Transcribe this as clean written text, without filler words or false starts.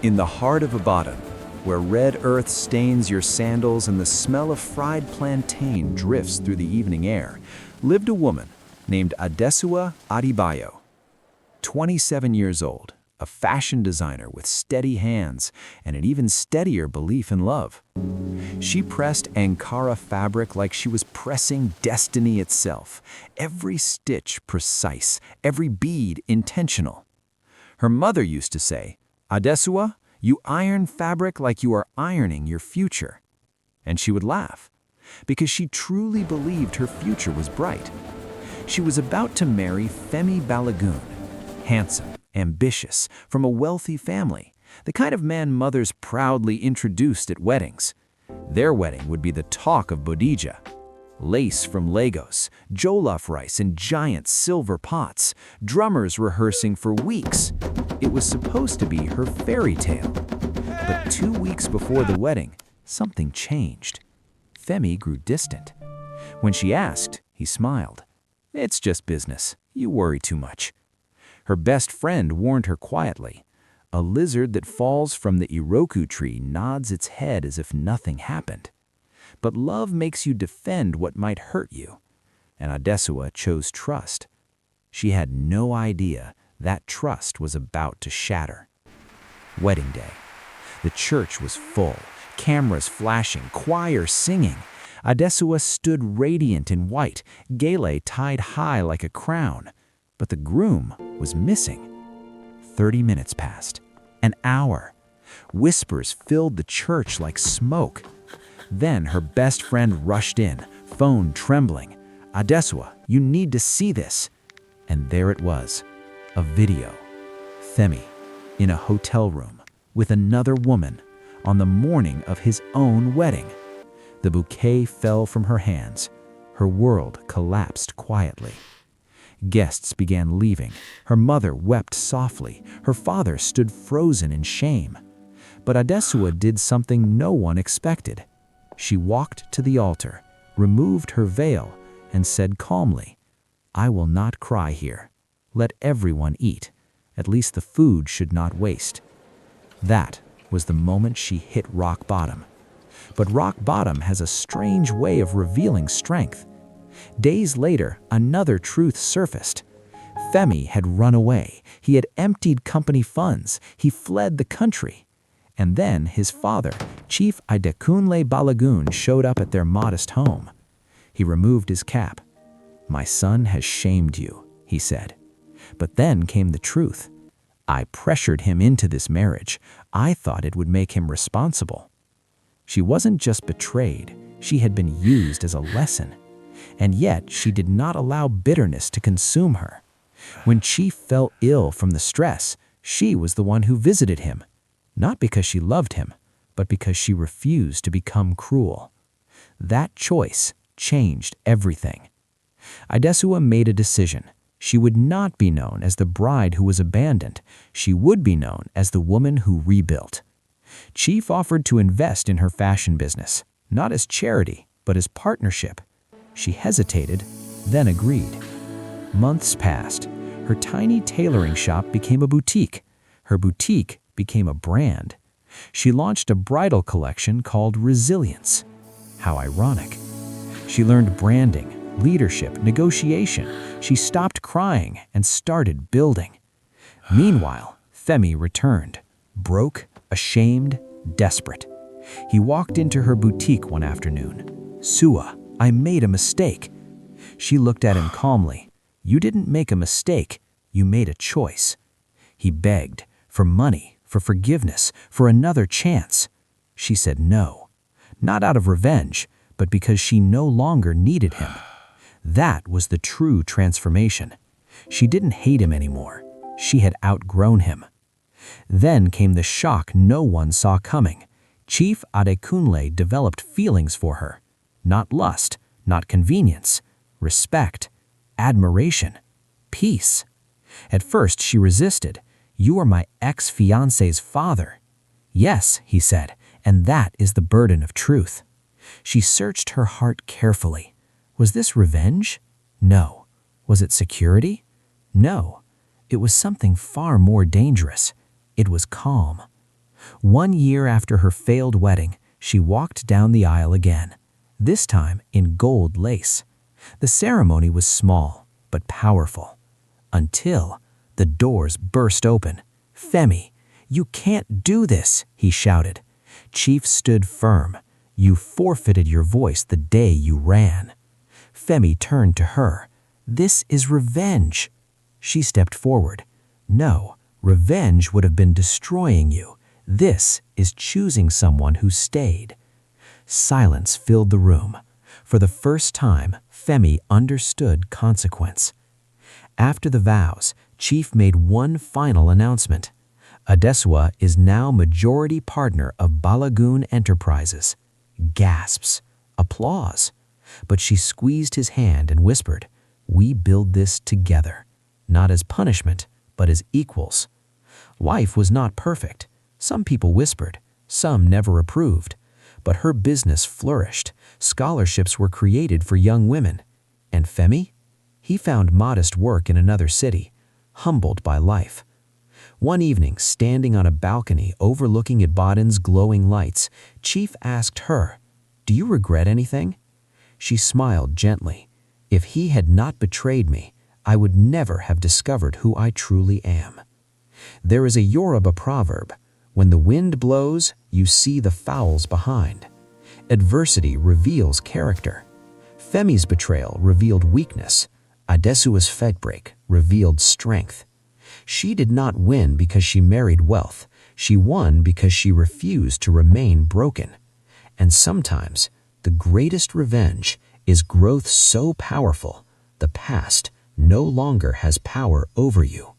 In the heart of Ibadan, where red earth stains your sandals and the smell of fried plantain drifts through the evening air, lived a woman named Adesuwa Adebayo. 27 years old, a fashion designer with steady hands and an even steadier belief in love. She pressed Ankara fabric like she was pressing destiny itself, every stitch precise, every bead intentional. Her mother used to say, "Adesuwa, you iron fabric like you are ironing your future." And she would laugh, because she truly believed her future was bright. She was about to marry Femi Balogun, handsome, ambitious, from a wealthy family, the kind of man mothers proudly introduced at weddings. Their wedding would be the talk of Bodija. Lace from Lagos, jollof rice in giant silver pots, drummers rehearsing for weeks. It was supposed to be her fairy tale. But 2 weeks before the wedding, something changed. Femi grew distant. When she asked, he smiled. "It's just business. You worry too much." Her best friend warned her quietly. A lizard that falls from the Iroku tree nods its head as if nothing happened. But love makes you defend what might hurt you. And Adesuwa chose trust. She had no idea that trust was about to shatter. Wedding day. The church was full, cameras flashing, choir singing. Adesuwa stood radiant in white, gele tied high like a crown. But the groom was missing. 30 minutes passed. An hour. Whispers filled the church like smoke. Then her best friend rushed in, phone trembling. "Adesuwa, you need to see this." And there it was, a video. Femi, in a hotel room, with another woman, on the morning of his own wedding. The bouquet fell from her hands. Her world collapsed quietly. Guests began leaving. Her mother wept softly. Her father stood frozen in shame. But Adesuwa did something no one expected. She walked to the altar, removed her veil, and said calmly, "I will not cry here. Let everyone eat. At least the food should not waste." That was the moment she hit rock bottom. But rock bottom has a strange way of revealing strength. Days later, another truth surfaced. Femi had run away. He had emptied company funds. He fled the country. And then his father, Chief Idekunle Balogun, showed up at their modest home. He removed his cap. "My son has shamed you," he said. But then came the truth. "I pressured him into this marriage. I thought it would make him responsible." She wasn't just betrayed. She had been used as a lesson. And yet she did not allow bitterness to consume her. When Chief fell ill from the stress, she was the one who visited him. Not because she loved him, but because she refused to become cruel. That choice changed everything. Adesuwa made a decision. She would not be known as the bride who was abandoned. She would be known as the woman who rebuilt. Chief offered to invest in her fashion business, not as charity, but as partnership. She hesitated, then agreed. Months passed. Her tiny tailoring shop became a boutique. Her boutique became a brand. She launched a bridal collection called Resilience. How ironic. She learned branding, leadership, negotiation. She stopped crying and started building. Meanwhile, Femi returned, broke, ashamed, desperate. He walked into her boutique one afternoon. "Suwa, I made a mistake." She looked at him calmly. "You didn't make a mistake. You made a choice." He begged for money, for forgiveness, for another chance. She said no, not out of revenge, but because she no longer needed him. That was the true transformation. She didn't hate him anymore. She had outgrown him. Then came the shock no one saw coming. Chief Adekunle developed feelings for her. Not lust, not convenience, respect, admiration, peace. At first she resisted. "You are my ex-fiancé's father." "Yes," he said, "and that is the burden of truth." She searched her heart carefully. Was this revenge? No. Was it security? No. It was something far more dangerous. It was calm. 1 year after her failed wedding, she walked down the aisle again, this time in gold lace. The ceremony was small, but powerful. Until the doors burst open. "Femi, you can't do this," he shouted. Chief stood firm. "You forfeited your voice the day you ran." Femi turned to her. "This is revenge." She stepped forward. "No, revenge would have been destroying you. This is choosing someone who stayed." Silence filled the room. For the first time, Femi understood consequence. After the vows, Chief made one final announcement. Adesuwa is now majority partner of Balagoon Enterprises. Gasps. Applause. But she squeezed his hand and whispered, "We build this together, not as punishment, but as equals." Life was not perfect. Some people whispered, some never approved. But her business flourished. Scholarships were created for young women. And Femi? He found modest work in another city, humbled by life. One evening, standing on a balcony overlooking Ibadan's glowing lights, Chief asked her, "Do you regret anything?" She smiled gently. "If he had not betrayed me, I would never have discovered who I truly am." There is a Yoruba proverb, "When the wind blows, you see the fowls behind." Adversity reveals character. Femi's betrayal revealed weakness. Adesuwa's fetbreak revealed strength. She did not win because she married wealth. She won because she refused to remain broken. And sometimes, the greatest revenge is growth so powerful, the past no longer has power over you.